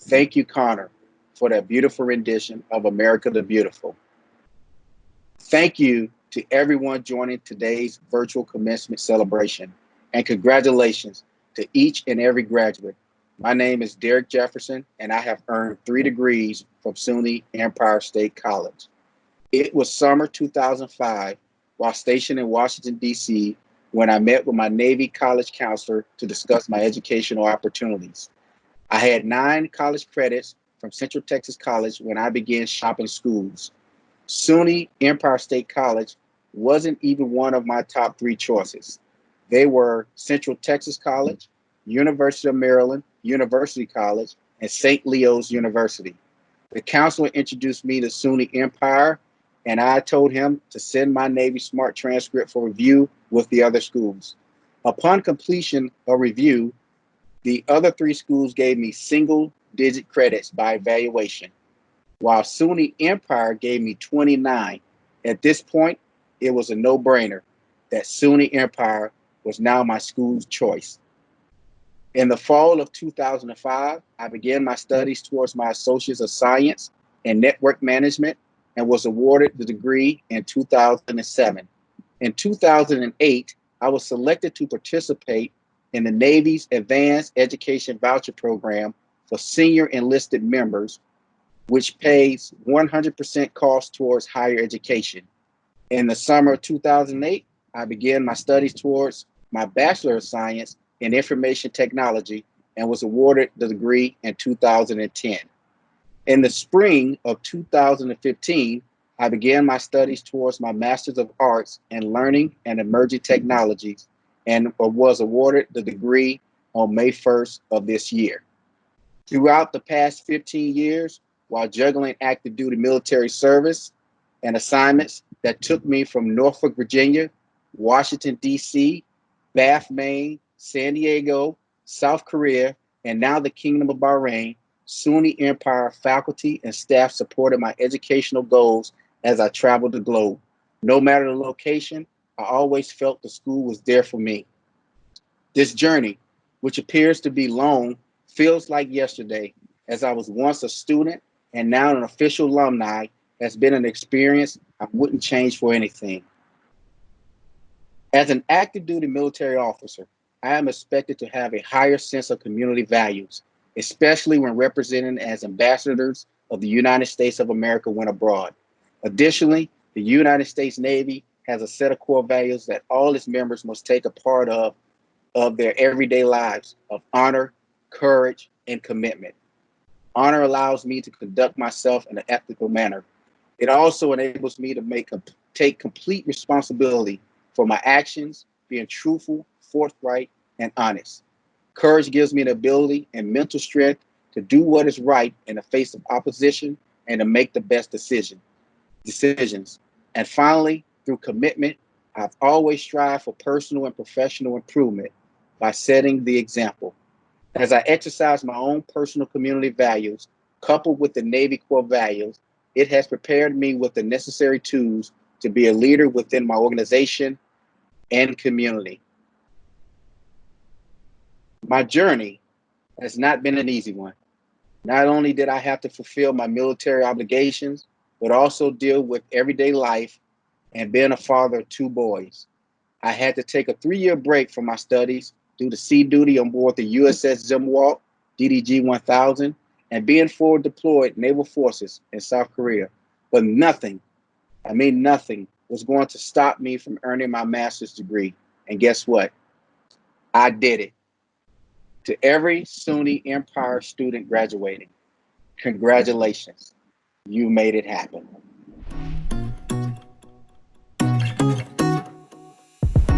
Thank you, Connor, for that beautiful rendition of America the Beautiful. Thank you to everyone joining today's virtual commencement celebration, and congratulations to each and every graduate. My name is Derek Jefferson, and I have earned 3 degrees from SUNY Empire State College. It was summer 2005 while stationed in Washington, D.C., when I met with my Navy college counselor to discuss my educational opportunities. I had 9 college credits from Central Texas College when I began shopping schools. SUNY Empire State College wasn't even one of my top 3 choices. They were Central Texas College, University of Maryland, University College, and St. Leo's University. The counselor introduced me to SUNY Empire, and I told him to send my Navy Smart transcript for review with the other schools. Upon completion of review, the other 3 schools gave me single-digit credits by evaluation, while SUNY Empire gave me 29. At this point, it was a no-brainer that SUNY Empire was now my school's choice. In the fall of 2005, I began my studies towards my Associates of Science in Network Management and was awarded the degree in 2007. In 2008, I was selected to participate in the Navy's Advanced Education Voucher Program for senior enlisted members, which pays 100% cost towards higher education. In the summer of 2008, I began my studies towards my Bachelor of Science in Information Technology and was awarded the degree in 2010. In the spring of 2015, I began my studies towards my Master's of Arts in Learning and Emerging Technologies and was awarded the degree on May 1st of this year. Throughout the past 15 years, while juggling active duty military service and assignments that took me from Norfolk, Virginia, Washington, D.C., Bath, Maine, San Diego, South Korea, and now the Kingdom of Bahrain, SUNY Empire faculty and staff supported my educational goals as I traveled the globe. No matter the location, I always felt the school was there for me. This journey, which appears to be long, feels like yesterday, as I was once a student and now an official alumni, has been an experience I wouldn't change for anything. As an active duty military officer, I am expected to have a higher sense of community values, especially when represented as ambassadors of the United States of America when abroad. Additionally, the United States Navy has a set of core values that all its members must take a part of their everyday lives of honor, courage, and commitment. Honor allows me to conduct myself in an ethical manner. It also enables me to take complete responsibility for my actions, being truthful, forthright, and honest. Courage gives me the ability and mental strength to do what is right in the face of opposition and to make the best decisions. And finally, through commitment, I've always strived for personal and professional improvement by setting the example. As I exercise my own personal community values, coupled with the Navy core values, it has prepared me with the necessary tools to be a leader within my organization and community. My journey has not been an easy one. Not only did I have to fulfill my military obligations, but also deal with everyday life and being a father of 2 boys. I had to take a 3-year break from my studies due to sea duty on board the USS Zimwalt DDG-1000 and being forward deployed naval forces in South Korea. But nothing, I mean nothing, was going to stop me from earning my master's degree. And guess what? I did it. To every SUNY Empire student graduating, congratulations. You made it happen.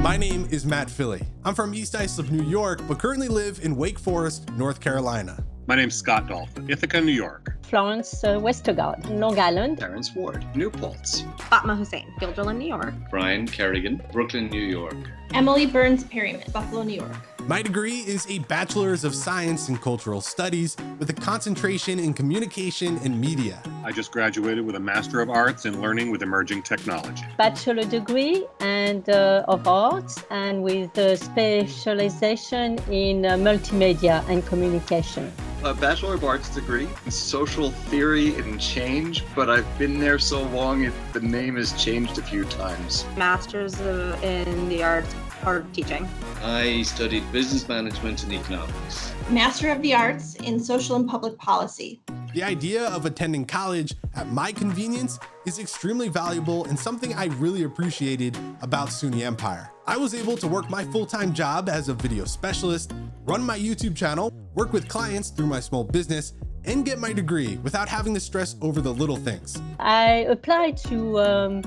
My name is Matt Philly. I'm from East Islip, New York, but currently live in Wake Forest, North Carolina. My name's Scott Dalton, Ithaca, New York. Florence Westergaard, Long Island. Terrence Ward, New Paltz. Fatma Hussein, Guilderland, New York. Brian Kerrigan, Brooklyn, New York. Emily Burns Perryman, Buffalo, New York. My degree is a Bachelor's of Science in Cultural Studies with a concentration in Communication and Media. I just graduated with a Master of Arts in Learning with Emerging Technology. Bachelor degree and of Arts, and with a specialization in multimedia and communication. A Bachelor of Arts degree in Social Theory and Change, but I've been there so long, the name has changed a few times. Master's in the arts or teaching. I studied business management and economics. Master of the Arts in Social and Public Policy. The idea of attending college at my convenience is extremely valuable and something I really appreciated about SUNY Empire. I was able to work my full-time job as a video specialist, run my YouTube channel, work with clients through my small business, and get my degree without having to stress over the little things. I applied to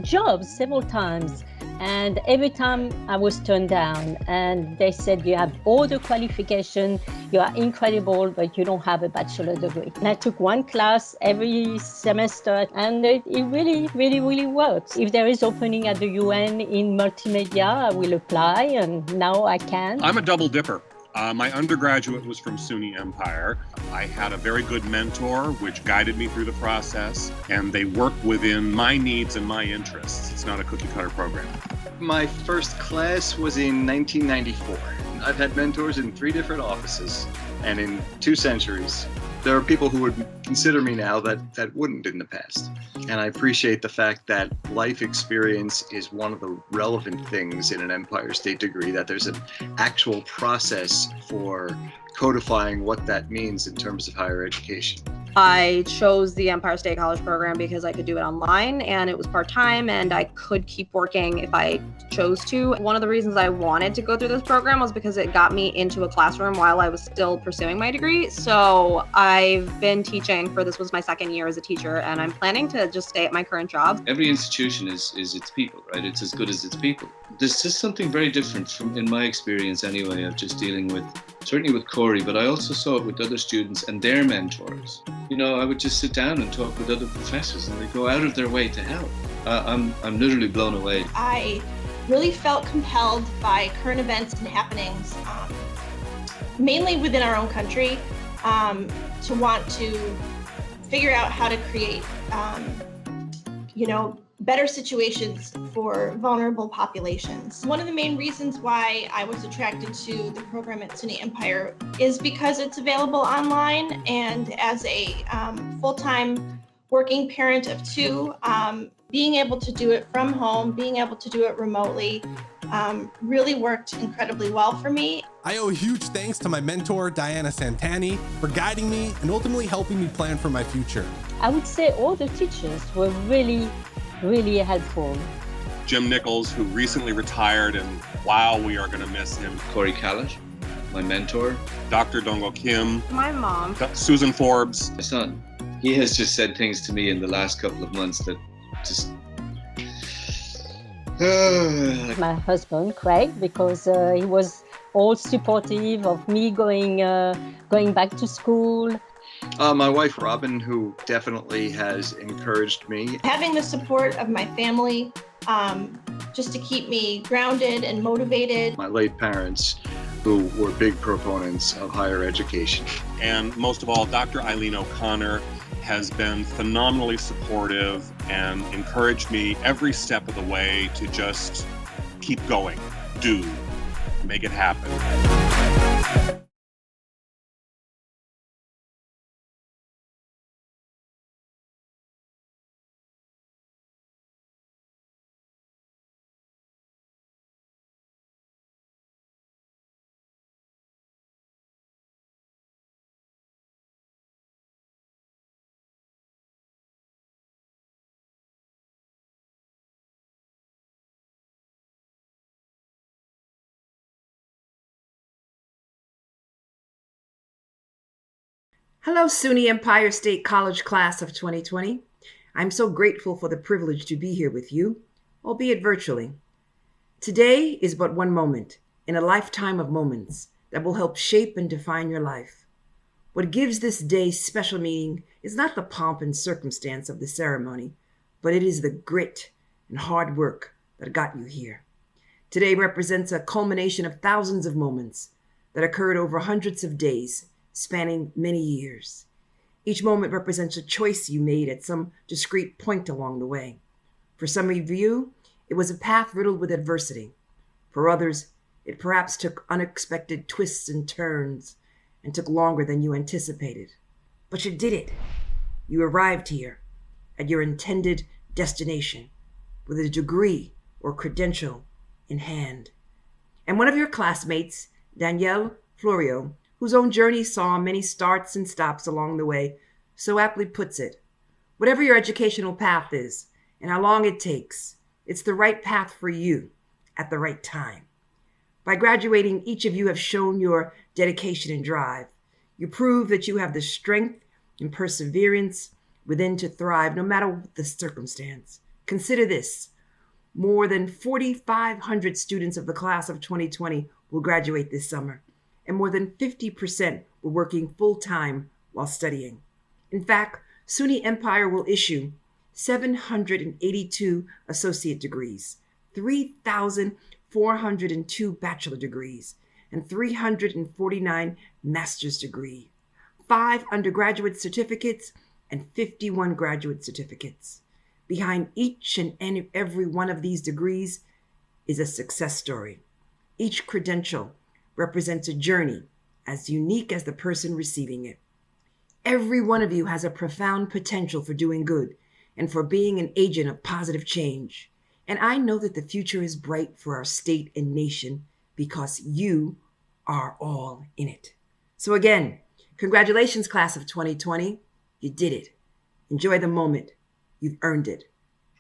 jobs several times, and every time I was turned down, and they said, you have all the qualification, you are incredible, but you don't have a bachelor degree. And I took one class every semester, and it really works. If there is opening at the UN in multimedia, I will apply, and now I can. I'm a double dipper. My undergraduate was from SUNY Empire. I had a very good mentor, which guided me through the process, and they work within my needs and my interests. It's not a cookie cutter program. My first class was in 1994. I've had mentors in 3 different offices and in 2 centuries. There are people who would consider me now that wouldn't in the past. And I appreciate the fact that life experience is one of the relevant things in an Empire State degree, that there's an actual process for codifying what that means in terms of higher education. I chose the Empire State College program because I could do it online and it was part-time and I could keep working if I chose to. One of the reasons I wanted to go through this program was because it got me into a classroom while I was still pursuing my degree. So I've been teaching this was my 2nd year as a teacher, and I'm planning to just stay at my current job. Every institution is its people, right? It's as good as its people. There's just something very different in my experience anyway, of just dealing with, certainly with Corey, but I also saw it with other students and their mentors. You know, I would just sit down and talk with other professors and they go out of their way to help. I'm literally blown away. I really felt compelled by current events and happenings, mainly within our own country, to want to figure out how to create, better situations for vulnerable populations. One of the main reasons why I was attracted to the program at SUNY Empire is because it's available online, and as a full-time working parent of 2, being able to do it from home, being able to do it remotely, really worked incredibly well for me. I owe a huge thanks to my mentor, Diana Santani, for guiding me and ultimately helping me plan for my future. I would say all the teachers were really helpful. Jim Nichols, who recently retired, and wow, we are going to miss him. Corey Kalish, my mentor. Dr. Dongo Kim. My mom. Susan Forbes. My son. He has just said things to me in the last couple of months that just... My husband, Craig, because he was all supportive of me going back to school. My wife, Robin, who definitely has encouraged me. Having the support of my family, just to keep me grounded and motivated. My late parents, who were big proponents of higher education. And most of all, Dr. Eileen O'Connor has been phenomenally supportive and encouraged me every step of the way to just keep going, make it happen. Hello, SUNY Empire State College class of 2020. I'm so grateful for the privilege to be here with you, albeit virtually. Today is but one moment in a lifetime of moments that will help shape and define your life. What gives this day special meaning is not the pomp and circumstance of the ceremony, but it is the grit and hard work that got you here. Today represents a culmination of thousands of moments that occurred over hundreds of days, spanning many years. Each moment represents a choice you made at some discrete point along the way. For some of you, it was a path riddled with adversity. For others, it perhaps took unexpected twists and turns and took longer than you anticipated. But you did it. You arrived here at your intended destination with a degree or credential in hand. And one of your classmates, Danielle Florio, whose own journey saw many starts and stops along the way, so aptly puts it, whatever your educational path is and how long it takes, it's the right path for you at the right time. By graduating, each of you have shown your dedication and drive. You prove that you have the strength and perseverance within to thrive no matter the circumstance. Consider this. More than 4,500 students of the class of 2020 will graduate this summer, and more than 50% were working full-time while studying. In fact, SUNY Empire will issue 782 associate degrees, 3,402 bachelor degrees, and 349 master's degrees, 5 undergraduate certificates, and 51 graduate certificates. Behind each and every one of these degrees is a success story. Each credential represents a journey as unique as the person receiving it. Every one of you has a profound potential for doing good and for being an agent of positive change. And I know that the future is bright for our state and nation because you are all in it. So again, congratulations, class of 2020. You did it. Enjoy the moment. You've earned it.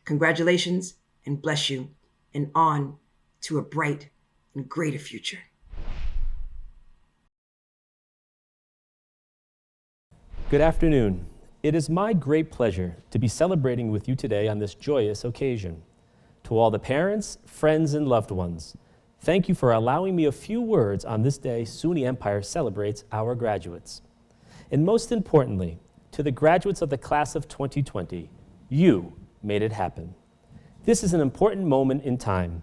Congratulations and bless you, and on to a bright and greater future. Good afternoon. It is my great pleasure to be celebrating with you today on this joyous occasion. To all the parents, friends, and loved ones, thank you for allowing me a few words on this day SUNY Empire celebrates our graduates. And most importantly, to the graduates of the class of 2020, you made it happen. This is an important moment in time.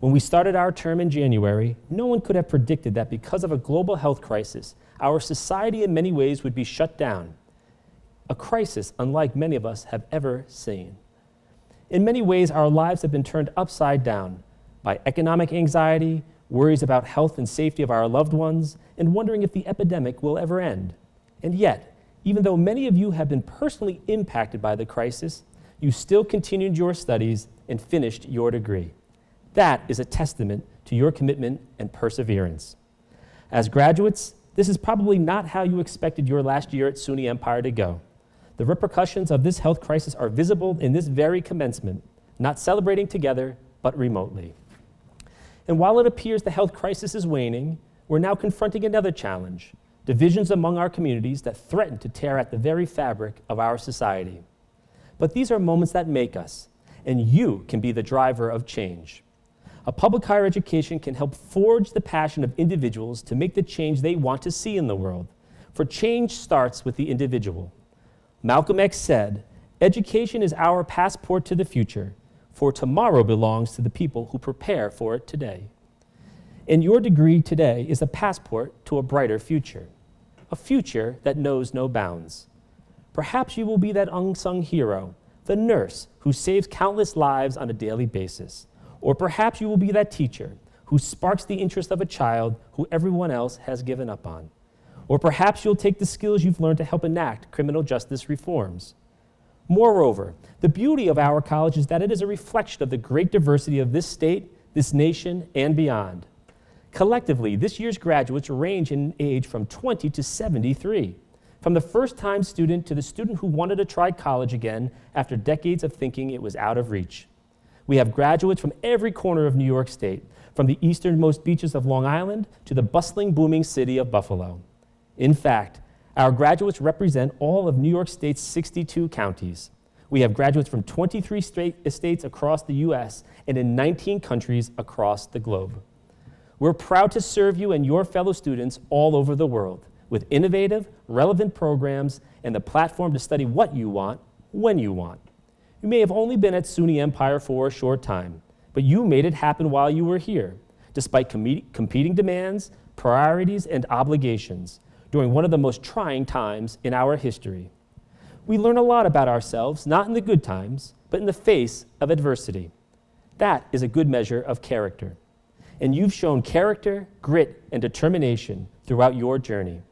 When we started our term in January, no one could have predicted that because of a global health crisis, our society in many ways would be shut down. A crisis unlike many of us have ever seen. In many ways, our lives have been turned upside down by economic anxiety, worries about health and safety of our loved ones, and wondering if the epidemic will ever end. And yet, even though many of you have been personally impacted by the crisis, you still continued your studies and finished your degree. That is a testament to your commitment and perseverance. As graduates, this is probably not how you expected your last year at SUNY Empire to go. The repercussions of this health crisis are visible in this very commencement, not celebrating together, but remotely. And while it appears the health crisis is waning, we're now confronting another challenge, divisions among our communities that threaten to tear at the very fabric of our society. But these are moments that make us, and you can be the driver of change. A public higher education can help forge the passion of individuals to make the change they want to see in the world, for change starts with the individual. Malcolm X said, "Education is our passport to the future, for tomorrow belongs to the people who prepare for it today." And your degree today is a passport to a brighter future, a future that knows no bounds. Perhaps you will be that unsung hero, the nurse who saves countless lives on a daily basis. Or perhaps you will be that teacher who sparks the interest of a child who everyone else has given up on. Or perhaps you'll take the skills you've learned to help enact criminal justice reforms. Moreover, the beauty of our college is that it is a reflection of the great diversity of this state, this nation, and beyond. Collectively, this year's graduates range in age from 20 to 73, from the first-time student to the student who wanted to try college again after decades of thinking it was out of reach. We have graduates from every corner of New York State, from the easternmost beaches of Long Island to the bustling, booming city of Buffalo. In fact, our graduates represent all of New York State's 62 counties. We have graduates from 23 states across the U.S. and in 19 countries across the globe. We're proud to serve you and your fellow students all over the world with innovative, relevant programs and the platform to study what you want, when you want. You may have only been at SUNY Empire for a short time, but you made it happen while you were here, despite competing demands, priorities, and obligations during one of the most trying times in our history. We learn a lot about ourselves, not in the good times, but in the face of adversity. That is a good measure of character. And you've shown character, grit, and determination throughout your journey.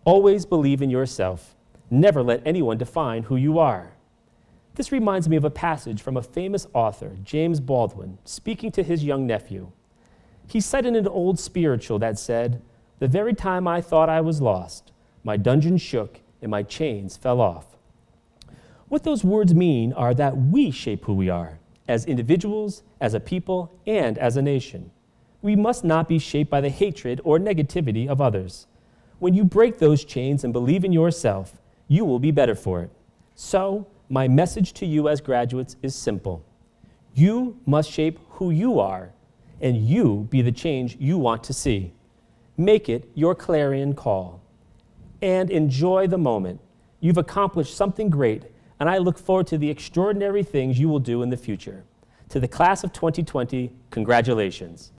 Always believe in yourself. Never let anyone define who you are. This reminds me of a passage from a famous author, James Baldwin, speaking to his young nephew. He cited an old spiritual that said, "The very time I thought I was lost, my dungeon shook and my chains fell off." What those words mean are that we shape who we are, as individuals, as a people, and as a nation. We must not be shaped by the hatred or negativity of others. When you break those chains and believe in yourself, you will be better for it. So, my message to you as graduates is simple. You must shape who you are, and you be the change you want to see. Make it your clarion call. And enjoy the moment. You've accomplished something great, and I look forward to the extraordinary things you will do in the future. To the class of 2020, congratulations.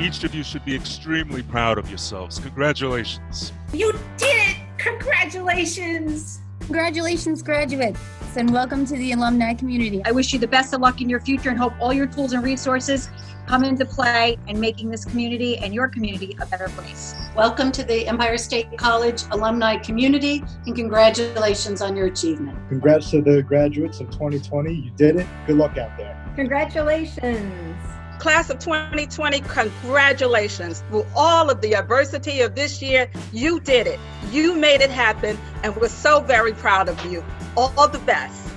Each of you should be extremely proud of yourselves. Congratulations. You did it! Congratulations! Congratulations, graduates, and welcome to the alumni community. I wish you the best of luck in your future and hope all your tools and resources come into play in making this community and your community a better place. Welcome to the Empire State College alumni community, and congratulations on your achievement. Congrats to the graduates of 2020. You did it. Good luck out there. Congratulations. Class of 2020, congratulations. Through all of the adversity of this year, you did it. You made it happen, and we're so very proud of you. All the best.